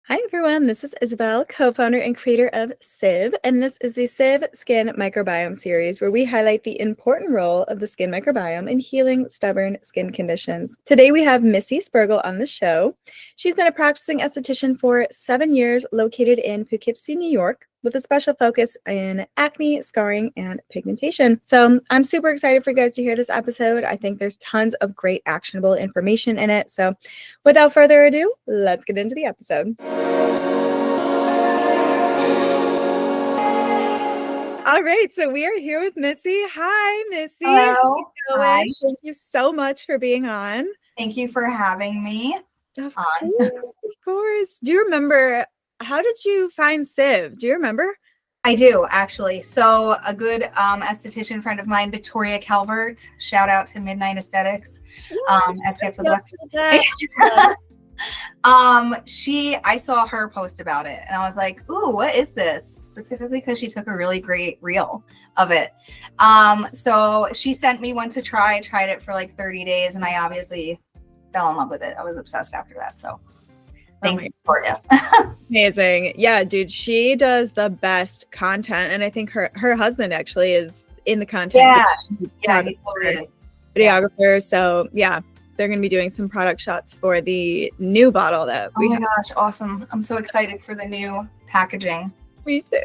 Hi everyone, this is Isabel, co-founder and creator of SIV, and this is the SIV Skin Microbiome Series, where we highlight the important role of the skin microbiome in healing stubborn skin conditions. Today we have Missy Spergel on the show. She's been a practicing esthetician for 7 years, located in Poughkeepsie, New York, with a special focus in acne, scarring, and pigmentation. So I'm super excited for you guys to hear this episode. I think there's tons of great actionable information in it. So without further ado, let's get into the episode. All right, so we are here with Missy. Hi, Missy. Hello. Hi. Thank you so much for being on. Thank you for having me. Of course. Do you remember, how did you find SIV? Do you remember? I do, actually. So a good esthetician friend of mine, Victoria Calvert, shout out to Midnight Aesthetics. I saw her post about it and I was like, ooh, what is this? Specifically because she took a really great reel of it. So she sent me one to try. I tried it for like 30 days and I obviously fell in love with it. I was obsessed after that. So thanks, Victoria. Amazing. Yeah, dude, she does the best content. And I think her husband actually is in the content. Yeah, he totally is. Videographer. So yeah. They're going to be doing some product shots for the new bottle that we have. Oh my gosh, awesome. I'm so excited for the new packaging. Me too.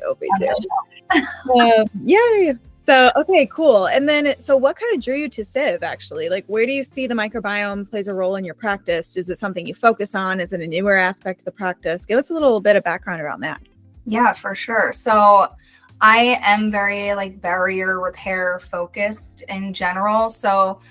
Yeah. So, okay, cool. And then, so what kind of drew you to SIV actually? Like, where do you see the microbiome plays a role in your practice? Is it something you focus on? Is it a newer aspect of the practice? Give us a little bit of background around that. Yeah, for sure. So I am very like barrier repair focused in general. So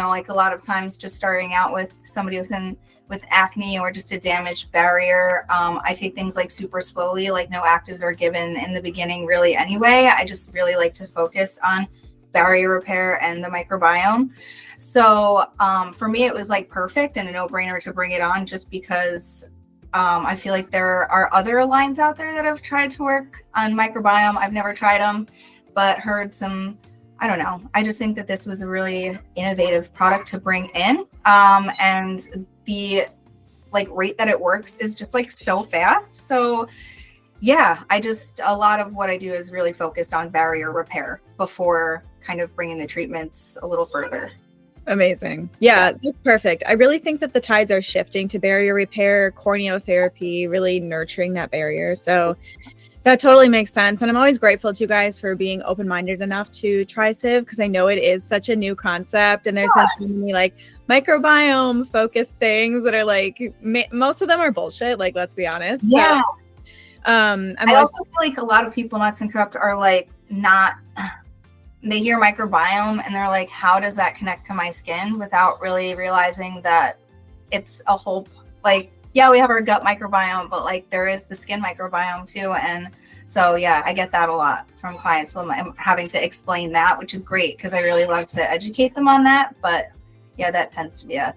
like a lot of times just starting out with somebody with acne or just a damaged barrier, I take things like super slowly, like no actives are given in the beginning really anyway. I just really like to focus on barrier repair and the microbiome. So for me, it was like perfect and a no-brainer to bring it on just because I feel like there are other lines out there that have tried to work on microbiome. I've never tried them, but heard some. I don't know. I just think that this was a really innovative product to bring in. And the like rate that it works is just like so fast. So yeah, a lot of what I do is really focused on barrier repair before kind of bringing the treatments a little further. Amazing. Yeah, that's perfect. I really think that the tides are shifting to barrier repair, corneotherapy, really nurturing that barrier. So that totally makes sense. And I'm always grateful to you guys for being open-minded enough to try SIV because I know it is such a new concept. And there's been so many like microbiome focused things that are like, most of them are bullshit. Like, let's be honest. Yeah. So, I also feel like a lot of people, not to interrupt, are like they hear microbiome and they're like, how does that connect to my skin without really realizing that it's a whole, like, yeah, we have our gut microbiome, but like there is the skin microbiome too. And so, yeah, I get that a lot from clients. So I'm having to explain that, which is great because I really love to educate them on that. But yeah, that tends to be a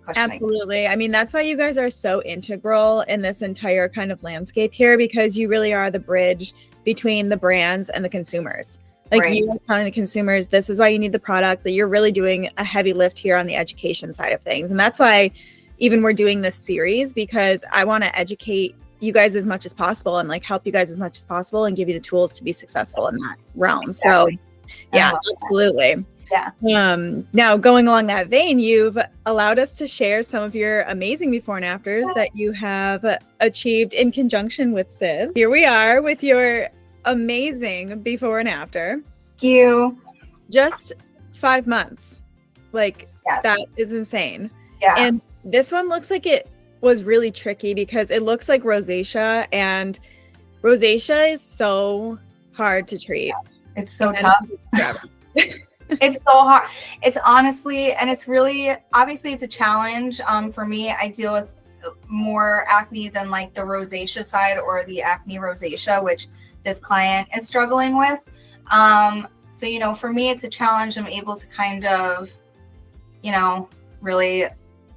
question. Absolutely. I mean, that's why you guys are so integral in this entire kind of landscape here, because you really are the bridge between the brands and the consumers. Like you are telling the consumers, this is why you need the product, that you're really doing a heavy lift here on the education side of things. And that's why even we're doing this series, because I want to educate you guys as much as possible and like help you guys as much as possible and give you the tools to be successful in that realm. Exactly. So yeah, absolutely. Yeah. Now going along that vein, you've allowed us to share some of your amazing before and afters that you have achieved in conjunction with SIV. Here we are with your amazing before and after. Thank you. Just 5 months. Like that is insane. Yeah. And this one looks like it was really tricky because it looks like rosacea, and rosacea is so hard to treat. It's so tough. It's so hard. It's honestly, and it's really, obviously it's a challenge. For me, I deal with more acne than like the rosacea side or the acne rosacea, which this client is struggling with. So, for me, it's a challenge. I'm able to kind of, really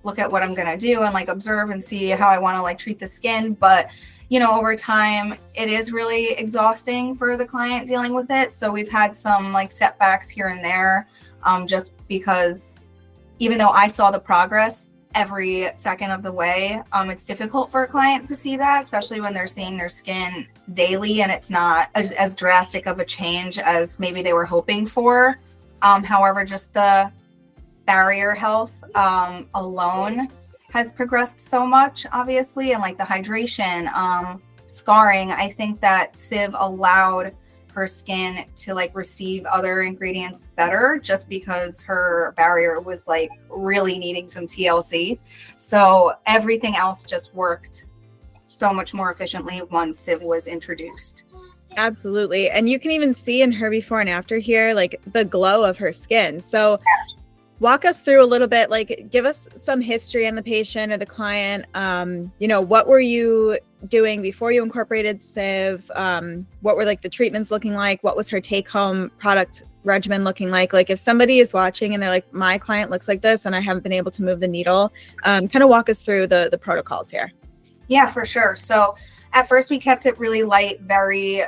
look at what I'm going to do and like observe and see how I want to like treat the skin. But, over time, it is really exhausting for the client dealing with it. So we've had some like setbacks here and there, just because even though I saw the progress, every second of the way. It's difficult for a client to see that, especially when they're seeing their skin daily and it's not as drastic of a change as maybe they were hoping for. However, just the barrier health alone has progressed so much, obviously, and like the hydration, scarring. I think that SIV allowed her skin to like receive other ingredients better, just because her barrier was like really needing some TLC. So everything else just worked so much more efficiently once SIV was introduced. Absolutely. And you can even see in her before and after here, like the glow of her skin. So walk us through a little bit, like give us some history on the patient or the client. What were you doing before you incorporated SIV? What were like the treatments looking like? What was her take home product regimen looking like? Like if somebody is watching and they're like, my client looks like this and I haven't been able to move the needle, kind of walk us through the protocols here. Yeah, for sure. So at first we kept it really light, very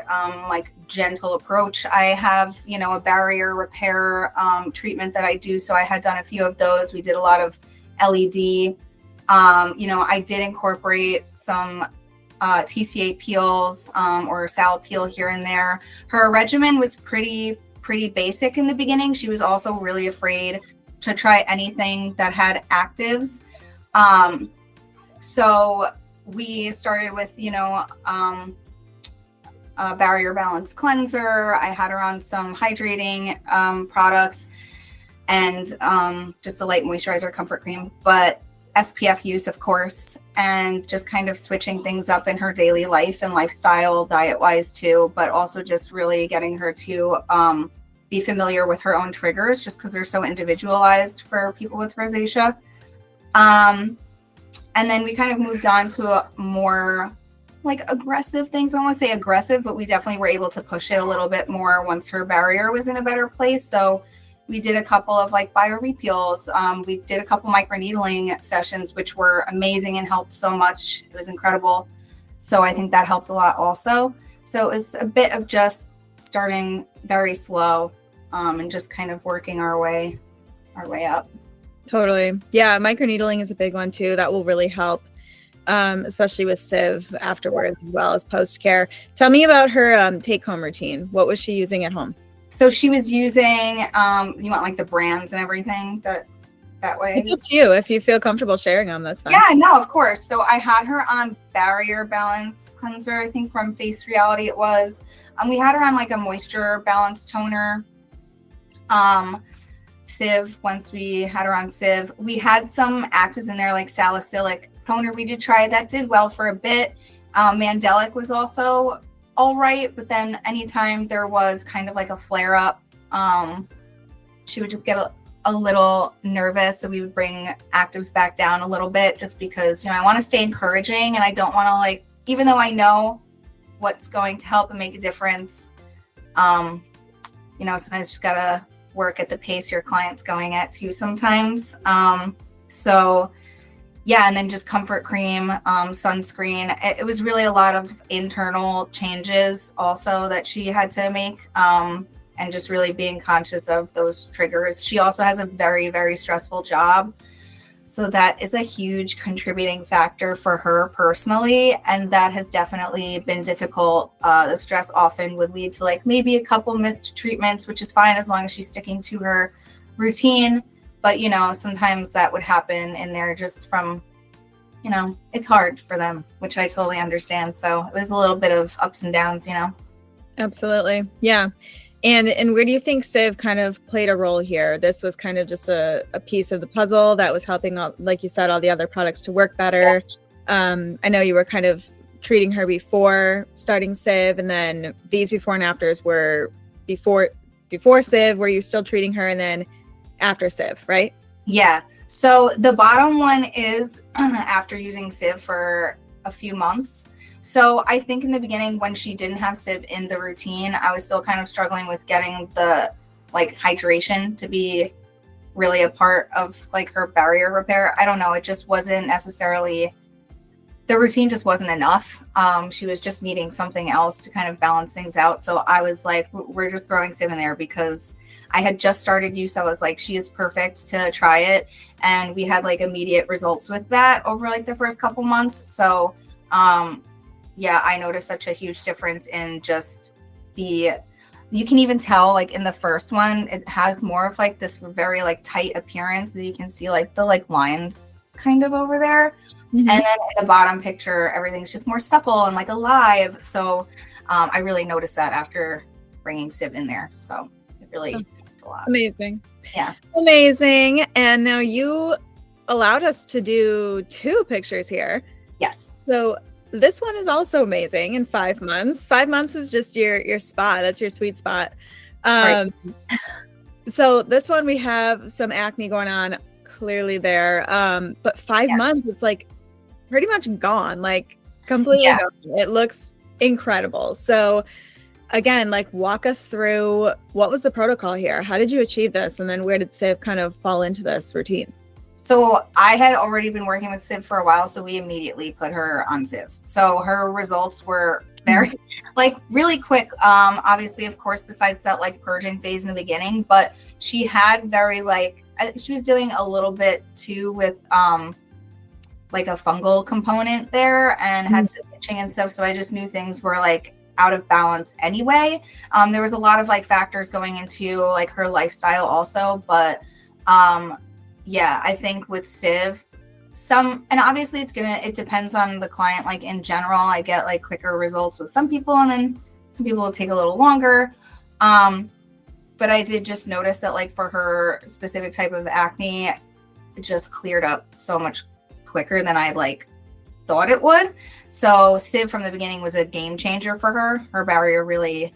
like gentle approach. I have, a barrier repair treatment that I do. So I had done a few of those. We did a lot of LED. I did incorporate some TCA peels or sal peel here and there. Her regimen was pretty basic in the beginning. She was also really afraid to try anything that had actives. So we started with, a barrier balance cleanser. I had her on some hydrating products and just a light moisturizer comfort cream, but SPF use, of course, and just kind of switching things up in her daily life and lifestyle, diet-wise too, but also just really getting her to be familiar with her own triggers, just because they're so individualized for people with rosacea. And then we kind of moved on to a more like aggressive things. I don't want to say aggressive, but we definitely were able to push it a little bit more once her barrier was in a better place. So we did a couple of like bio repeals. We did a couple microneedling sessions, which were amazing and helped so much. It was incredible. So I think that helped a lot also. So it was a bit of just starting very slow and just kind of working our way up. Totally. Yeah. Microneedling is a big one too. That will really help, especially with SIV afterwards, as well as post-care. Tell me about her take-home routine. What was she using at home? So she was using, you want like the brands and everything that way? It's up to you. If you feel comfortable sharing them, that's fine. Yeah, no, of course. So I had her on barrier balance cleanser, I think from Face Reality it was. We had her on like a moisture balance toner. SIV, once we had her on SIV, we had some actives in there like salicylic toner we did try. That did well for a bit. Mandelic was also all right, but then anytime there was kind of like a flare up, she would just get a little nervous. So we would bring actives back down a little bit, just because, I want to stay encouraging and I don't want to like, even though I know what's going to help and make a difference, sometimes you just gotta work at the pace your client's going at too sometimes. So yeah, and then just comfort cream, sunscreen. It was really a lot of internal changes also that she had to make, and just really being conscious of those triggers. She also has a very, very stressful job. So that is a huge contributing factor for her personally. And that has definitely been difficult. The stress often would lead to like maybe a couple missed treatments, which is fine as long as she's sticking to her routine. But, sometimes that would happen in there just from, it's hard for them, which I totally understand. So it was a little bit of ups and downs, Absolutely. Yeah. And where do you think SIV kind of played a role here? This was kind of just a piece of the puzzle that was helping, like you said, all the other products to work better. I know you were kind of treating her before starting SIV, and then these before and afters were before SIV. Were you still treating her, and then after SIV, right? Yeah. So the bottom one is after using SIV for a few months. So I think in the beginning when she didn't have SIV in the routine, I was still kind of struggling with getting the like hydration to be really a part of like her barrier repair. I don't know. It just wasn't necessarily, the routine just wasn't enough. She was just needing something else to kind of balance things out. So I was like, we're just throwing SIV in there because I had just started use. I was like, she is perfect to try it. And we had like immediate results with that over like the first couple months. So yeah, I noticed such a huge difference in just you can even tell like in the first one, it has more of like this very like tight appearance. You can see like the like lines kind of over there. And then in the bottom picture, everything's just more supple and like alive. So I really noticed that after bringing SIV in there. So it really helped a lot. Amazing. Yeah. Amazing. And now you allowed us to do 2 pictures here. Yes. So this one is also amazing in 5 months. 5 months is just your spot. That's your sweet spot. Right. So this one, we have some acne going on clearly there. But 5 months, it's like pretty much gone, like completely gone. It looks incredible. So again, like walk us through what was the protocol here? How did you achieve this? And then where did SIV kind of fall into this routine? So I had already been working with SIV for a while, so we immediately put her on SIV. So her results were very, like really quick. Obviously, of course, besides that like purging phase in the beginning, but she had very like, she was dealing a little bit too with like a fungal component there and had some itching and stuff. So I just knew things were like out of balance anyway. There was a lot of like factors going into like her lifestyle also, but yeah, I think with SIV, and obviously it depends on the client. Like in general, I get like quicker results with some people, and then some people will take a little longer. But I did just notice that like for her specific type of acne, it just cleared up so much quicker than I like thought it would. So SIV from the beginning was a game changer for her. Her barrier really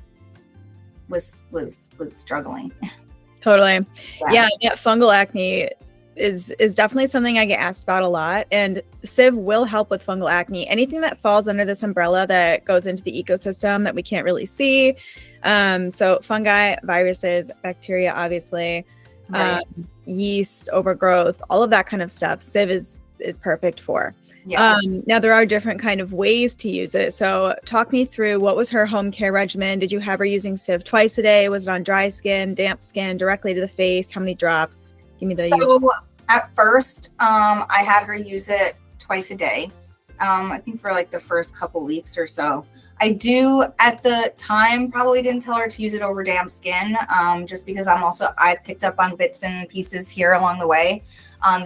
was struggling. Totally. Yeah, fungal acne is definitely something I get asked about a lot, and SIV will help with fungal acne. Anything that falls under this umbrella that goes into the ecosystem that we can't really see. So fungi, viruses, bacteria, obviously, yeast, overgrowth, all of that kind of stuff, SIV is perfect for. Yeah. Now there are different kind of ways to use it. So talk me through, what was her home care regimen? Did you have her using SIV twice a day? Was it on dry skin, damp skin, directly to the face? How many drops? Give me the So at first, I had her use it twice a day. I think for like the first couple weeks or so. I do at the time probably didn't tell her to use it over damp skin, just because I picked up on bits and pieces here along the way on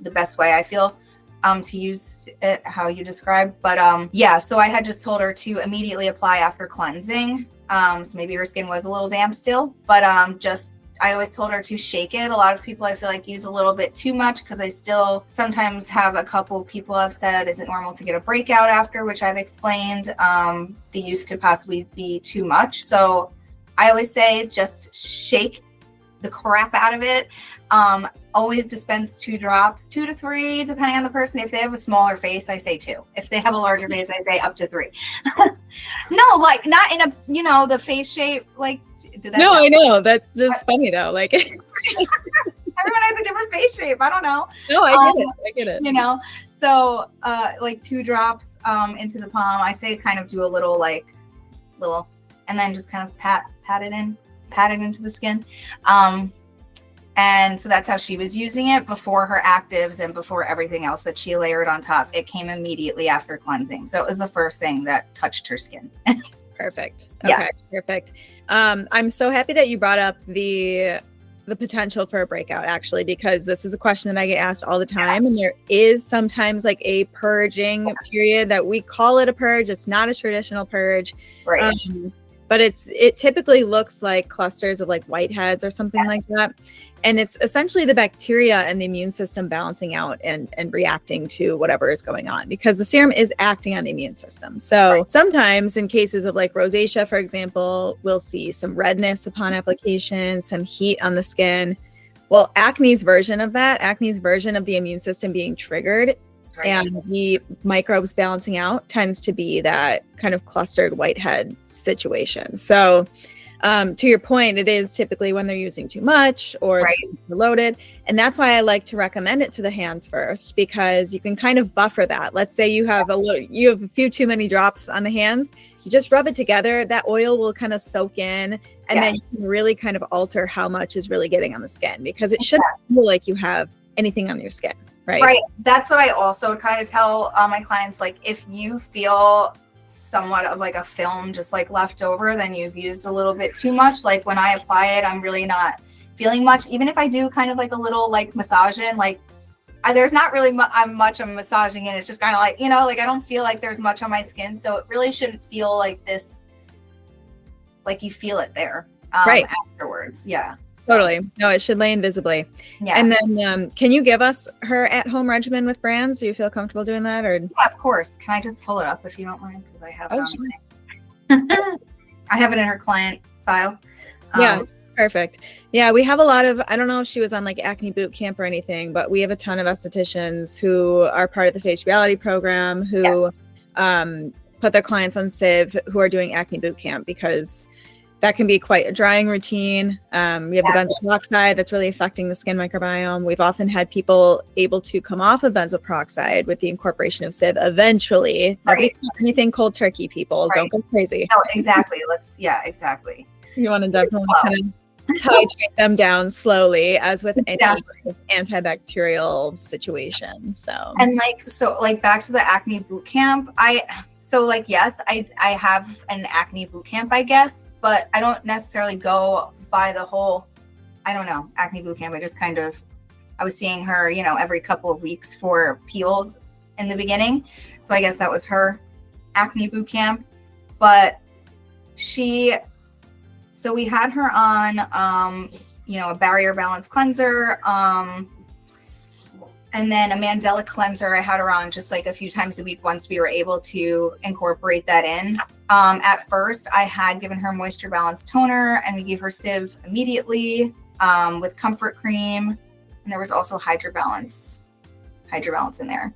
the best way I feel to use it, how you described. But yeah, so I had just told her to immediately apply after cleansing. So maybe her skin was a little damp still, but I always told her to shake it. A lot of people, I feel like, use a little bit too much, because I still sometimes have a couple people have said, is it normal to get a breakout after, which I've explained. The use could possibly be too much. So I always say just shake the crap out of it. Always dispense 2 drops, 2 to 3, depending on the person. If they have a smaller face, I say 2. If they have a larger face, I say up to 3. No, like not in a, the face shape. Like, no, I know. That's just funny though. Like everyone has a different face shape. I don't know. No, I get it. So like 2 drops into the palm. I say kind of do a little, and then just kind of pat it into the skin. And so that's how she was using it before her actives and before everything else that she layered on top. It came immediately after cleansing. So it was the first thing that touched her skin. Perfect. Okay, perfect. I'm so happy that you brought up the potential for a breakout, actually, because this is a question that I get asked all the time. And there is sometimes like a purging period that we call it a purge. It's not a traditional purge. Right. But it typically looks like clusters of like whiteheads or something like that. And it's essentially the bacteria and the immune system balancing out and reacting to whatever is going on, because the serum is acting on the immune system. So sometimes in cases of like rosacea, for example, we'll see some redness upon application, some heat on the skin. Well, acne's version of the immune system being triggered and the microbes balancing out tends to be that kind of clustered whitehead situation. So to your point, it is typically when they're using too much or it's loaded. And that's why I like to recommend it to the hands first, because you can kind of buffer that. Let's say you have a few too many drops on the hands. You just rub it together. That oil will kind of soak in And then Yes. you can really kind of alter how much is really getting on the skin, because it shouldn't feel like you have anything on your skin, right? Right. That's what I also try to tell my clients. Like, if you feel somewhat of like a film just like left over, then you've used a little bit too much. Like, when I apply it, I'm really not feeling much. Even if I do kind of like a little like massaging, like there's not really much I'm massaging in. It's just kind of like, like I don't feel like there's much on my skin. So it really shouldn't feel like this, like you feel it there Right. afterwards. Yeah. So, Totally. No, it should lay invisibly. yeah. And then can you give us her at-home regimen with brands? Do you feel comfortable doing that? Or Yeah, of course. Can I just pull it up if you don't mind? Because I have it sure. I have it in her client file. Yeah, perfect. Yeah, we have a lot of, I don't know if she was on like Acne boot camp or anything, but we have a ton of estheticians who are part of the Face Reality program who put their clients on SIV who are doing Acne boot camp, because that can be quite a drying routine. We have the benzoyl peroxide that's really affecting the skin microbiome. We've often had people able to come off of benzoyl peroxide with the incorporation of SIV eventually. Nobody calls anything cold turkey, people. Don't go crazy. No, exactly. Exactly. You want to definitely kind of titrate them down slowly, as with any antibacterial situation. So, and like back to the acne boot camp, yes, I have an acne boot camp, I guess, but I don't necessarily go by the whole, I don't know, acne boot camp. I was seeing her, every couple of weeks for peels in the beginning. So I guess that was her acne boot camp. But so we had her on, a barrier balance cleanser, and then a Mandela cleanser. I had her on just like a few times a week once we were able to incorporate that in. At first, I had given her moisture balance toner, and we gave her SIV immediately with comfort cream, and there was also Hydra Balance in there.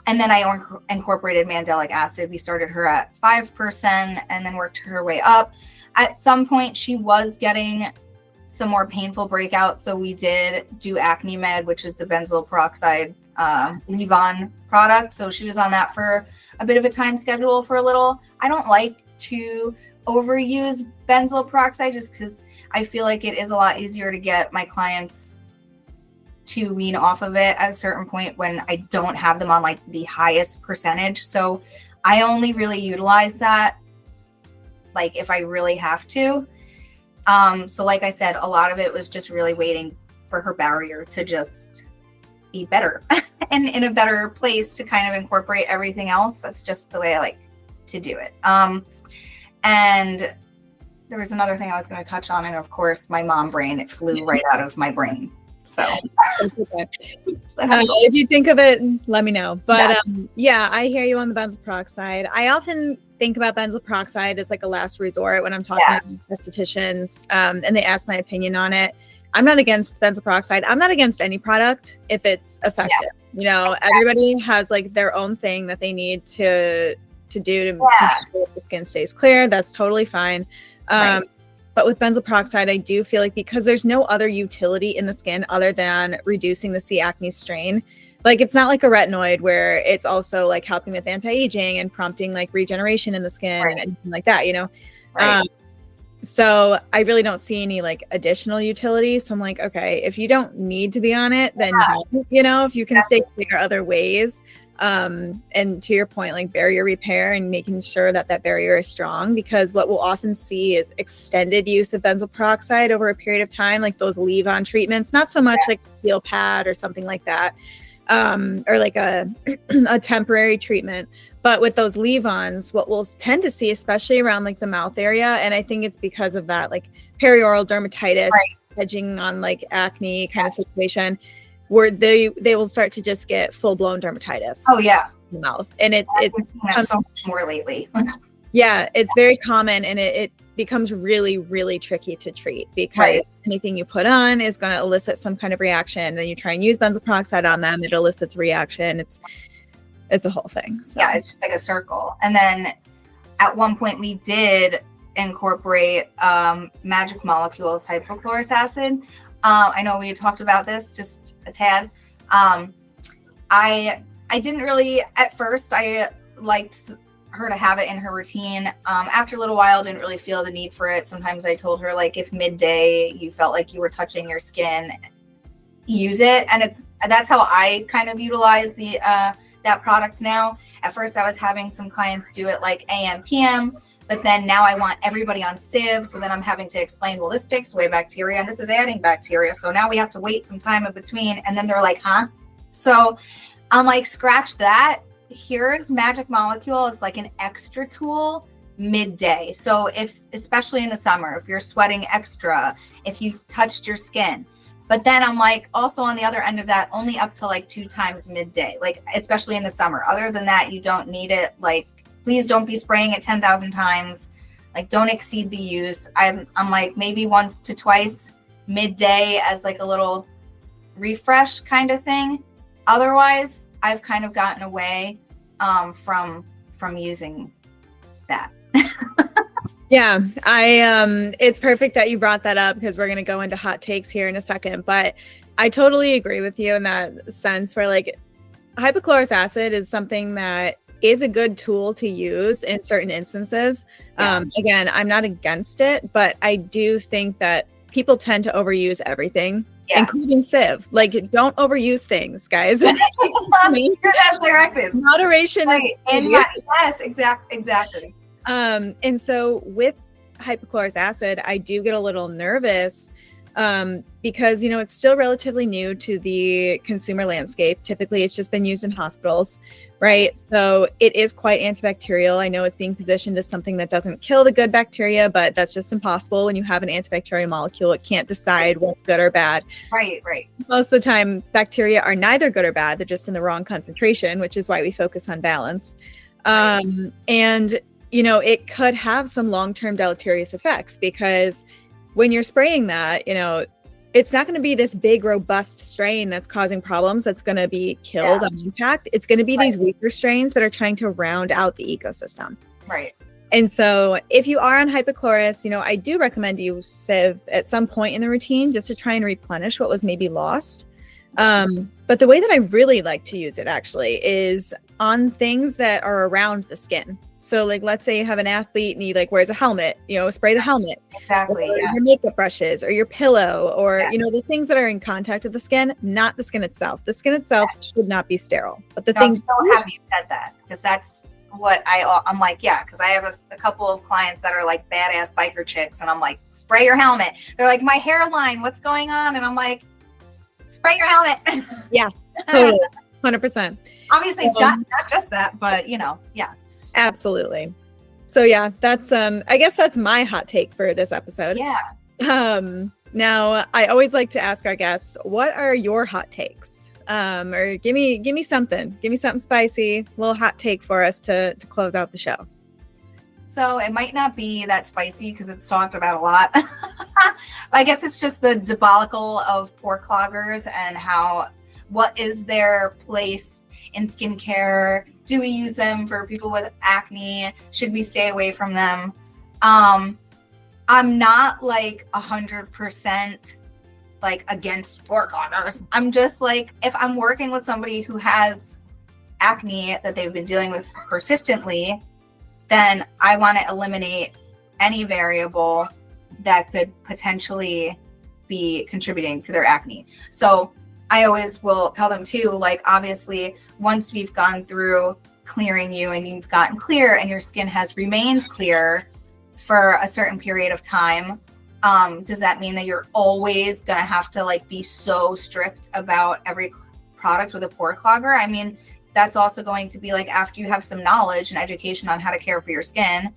And then I incorporated mandelic acid. We started her at 5% and then worked her way up. At some point, she was getting some more painful breakouts, so we did do Acne Med, which is the benzoyl peroxide leave-on product. So she was on that for a bit of a time schedule for a little. I don't like to overuse benzoyl peroxide just because I feel like it is a lot easier to get my clients to wean off of it at a certain point when I don't have them on like the highest percentage. So I only really utilize that like if I really have to. So like I said, a lot of it was just really waiting for her barrier to just be better and in a better place to kind of incorporate everything else. That's just the way I like to do it. And there was another thing I was going to touch on, and of course my mom brain, it flew right out of my brain. So if you think of it, let me know. But yeah, I hear you on the benzoyl peroxide. I often think about benzoyl peroxide as like a last resort when I'm talking to estheticians, and they ask my opinion on it. I'm not against benzoyl peroxide. I'm not against any product if it's effective. You know, everybody has like their own thing that they need to do to make sure the skin stays clear. That's totally fine. But with benzoyl peroxide, I do feel like because there's no other utility in the skin other than reducing the C. acne strain. Like, it's not like a retinoid where it's also like helping with anti-aging and prompting like regeneration in the skin and anything like that, you know? So I really don't see any like additional utility. So I'm like, okay, if you don't need to be on it, then don't, you know, if you can stay clear other ways. And to your point, like barrier repair and making sure that that barrier is strong, because what we'll often see is extended use of benzoyl peroxide over a period of time, like those leave-on treatments, not so much like a peel pad or something like that, or like a temporary treatment. But with those leave-ons, what we'll tend to see, especially around like the mouth area, and I think it's because of that like perioral dermatitis, edging on like acne kind of situation, where they will start to just get full-blown dermatitis. Oh yeah, in the mouth, and it's so much more lately. Yeah, it's very common, and it becomes really, really tricky to treat because anything you put on is going to elicit some kind of reaction. Then you try and use benzoyl peroxide on them, it elicits a reaction. It's a whole thing. So. Yeah, it's just like a circle. And then at one point we did incorporate magic molecules hypochlorous acid. I know we had talked about this just a tad. I didn't really, at first I liked her to have it in her routine. After a little while, didn't really feel the need for it. Sometimes I told her, like, if midday you felt like you were touching your skin, use it. And that's how I kind of utilize the that product now. At first I was having some clients do it like AM PM, but then now I want everybody on SIV, so then I'm having to explain, well, this takes away bacteria and this is adding bacteria, so now we have to wait some time in between. And then they're like, huh? So I'm like, scratch that. Here's Magic Molecule is like an extra tool midday. So if, especially in the summer, if you're sweating extra, if you've touched your skin. But then I'm like, also on the other end of that, only up to like 2 times midday, like especially in the summer. Other than that, you don't need it. Like, please don't be spraying it 10,000 times. Like, don't exceed the use. I'm like, maybe once to twice midday as like a little refresh kind of thing. Otherwise, I've kind of gotten away from using that. Yeah, it's perfect that you brought that up because we're going to go into hot takes here in a second, but I totally agree with you in that sense where like hypochlorous acid is something that is a good tool to use in certain instances. Yeah. Again, I'm not against it, but I do think that people tend to overuse everything, including SIV. Like, don't overuse things, guys. You're as directed. Moderation is yes, exactly. And so with hypochlorous acid, I do get a little nervous because, you know, it's still relatively new to the consumer landscape. Typically, it's just been used in hospitals, right? So it is quite antibacterial. I know it's being positioned as something that doesn't kill the good bacteria, but that's just impossible. When you have an antibacterial molecule, it can't decide what's good or bad. Right. Most of the time, bacteria are neither good or bad. They're just in the wrong concentration, which is why we focus on balance. And you know, it could have some long-term deleterious effects because when you're spraying that, you know, it's not going to be this big, robust strain that's causing problems that's going to be killed on impact. It's going to be these weaker strains that are trying to round out the ecosystem. Right. And so if you are on hypochlorous, you know, I do recommend you SIV at some point in the routine just to try and replenish what was maybe lost. But the way that I really like to use it actually is on things that are around the skin. So like, let's say you have an athlete and he like wears a helmet, you know, spray the helmet. Exactly. Or your makeup brushes or your pillow or, you know, the things that are in contact with the skin, not the skin itself. The skin itself should not be sterile. But the things. I'm so happy you said that because that's what I'm like, because I have a couple of clients that are like badass biker chicks and I'm like, spray your helmet. They're like, my hairline, what's going on? And I'm like, spray your helmet. Yeah, totally. 100%. Obviously not just that, but you know, absolutely. So yeah, that's I guess that's my hot take for this episode. Now I always like to ask our guests, what are your hot takes? Or give me something spicy, a little hot take for us to close out the show. So it might not be that spicy because it's talked about a lot. I guess it's just the debacle of pore cloggers and what is their place in skincare. Do we use them for people with acne? Should we stay away from them? I'm not like 100% like against pore cloggers. I'm just like, if I'm working with somebody who has acne that they've been dealing with persistently, then I want to eliminate any variable that could potentially be contributing to their acne. So I always will tell them too, like, obviously, once we've gone through clearing you and you've gotten clear and your skin has remained clear for a certain period of time, does that mean that you're always going to have to like be so strict about every product with a pore clogger? I mean, that's also going to be like after you have some knowledge and education on how to care for your skin.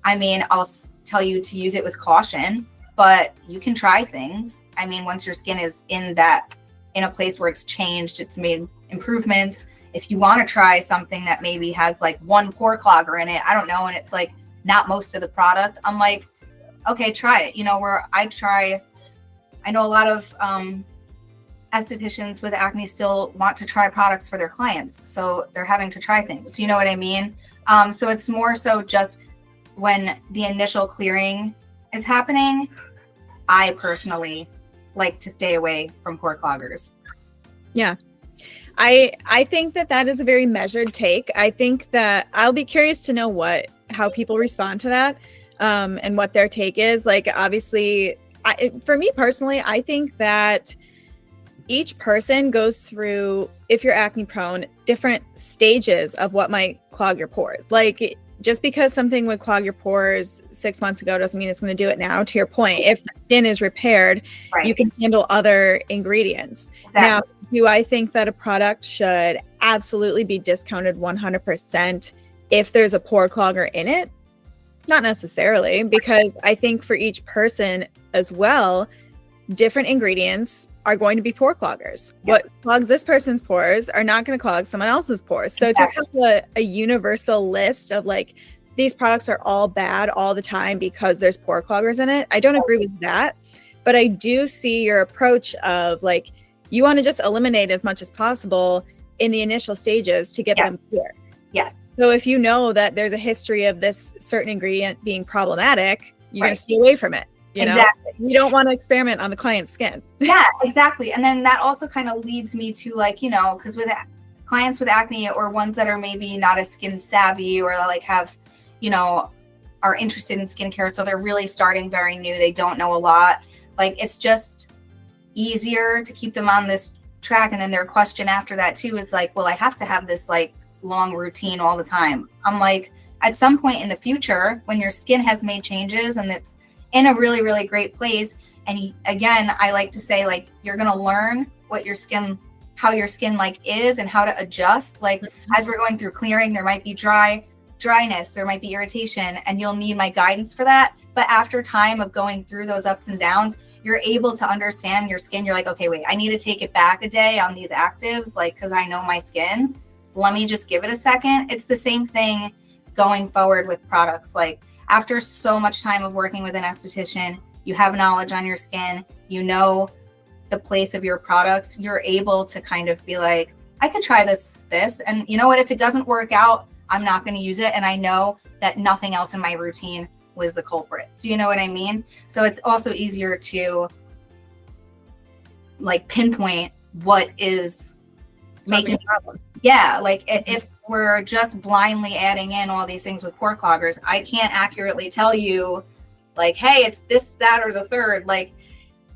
I mean, I'll tell you to use it with caution, but you can try things. I mean, once your skin is in a place where it's changed, it's made improvements. If you want to try something that maybe has like one pore clogger in it, I don't know, and it's like not most of the product, I'm like, okay, try it. You know, I know a lot of estheticians with acne still want to try products for their clients, so they're having to try things. You know what I mean? So it's more so just when the initial clearing is happening, I personally like to stay away from pore cloggers. Yeah. I think that that is a very measured take. I think that I'll be curious to know how people respond to that, and what their take is. Like, obviously, for me personally, I think that each person goes through, if you're acne prone, different stages of what might clog your pores. Like, just because something would clog your pores 6 months ago doesn't mean it's going to do it now. To your point, if the skin is repaired, Right. you can handle other ingredients. Exactly. Now, do I think that a product should absolutely be discounted 100% if there's a pore clogger in it? Not necessarily, because I think for each person as well, different ingredients are going to be pore cloggers. Yes. What clogs this person's pores are not going to clog someone else's pores. So Exactly. to have a universal list of like, these products are all bad all the time because there's pore cloggers in it, I don't agree with that. But I do see your approach of like, you want to just eliminate as much as possible in the initial stages to get them clear. Yes. So if you know that there's a history of this certain ingredient being problematic, you're going to stay away from it. You know? Exactly. You don't want to experiment on the client's skin. Yeah, exactly. And then that also kind of leads me to like, you know, because with clients with acne or ones that are maybe not as skin savvy or like have, you know, are interested in skincare. So they're really starting very new. They don't know a lot. Like, it's just easier to keep them on this track. And then their question after that too is like, well, I have to have this like long routine all the time. I'm like, at some point in the future, when your skin has made changes and it's in a really, really great place. And again, I like to say, like, you're going to learn what your skin, how your skin like is and how to adjust. Like, as we're going through clearing, there might be dryness, there might be irritation, and you'll need my guidance for that. But after time of going through those ups and downs, you're able to understand your skin. You're like, okay, wait, I need to take it back a day on these actives, like, because I know my skin. Let me just give it a second. It's the same thing going forward with products. Like, after so much time of working with an esthetician, you have knowledge on your skin, you know the place of your products, you're able to kind of be like, I could try this, and you know what, if it doesn't work out, I'm not going to use it. And I know that nothing else in my routine was the culprit. Do you know what I mean? So it's also easier to like pinpoint what is making a problem. Yeah, like if we're just blindly adding in all these things with pore cloggers, I can't accurately tell you like, hey, it's this, that, or the third, like,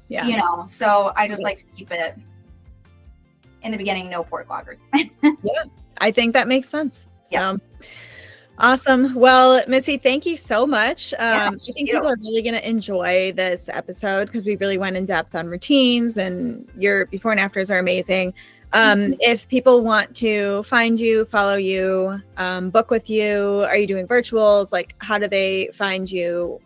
you know, so I just like to keep it in the beginning, no pore cloggers. Yeah, I think that makes sense. So awesome. Well, Missy, thank you so much. I think people are really going to enjoy this episode because we really went in depth on routines, and your before and afters are amazing. If people want to find you, follow you, book with you, are you doing virtuals? Like, how do they find you?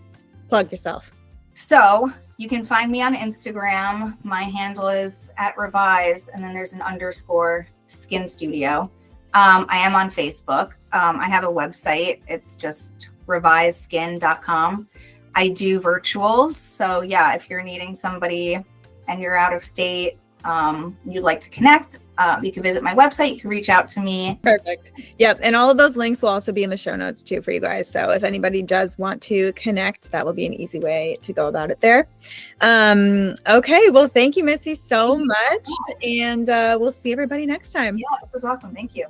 Plug yourself. So you can find me on Instagram. My handle is @revise, and then there's an _ skin studio. I am on Facebook. I have a website. It's just reviseskin.com. I do virtuals. So yeah, if you're needing somebody and you're out of state, you'd like to connect, you can visit my website. You can reach out to me. Perfect. Yep. And all of those links will also be in the show notes too for you guys. So if anybody does want to connect, that will be an easy way to go about it there. Okay. Well, thank you, Missy, so much. And we'll see everybody next time. Yeah, this was awesome. Thank you.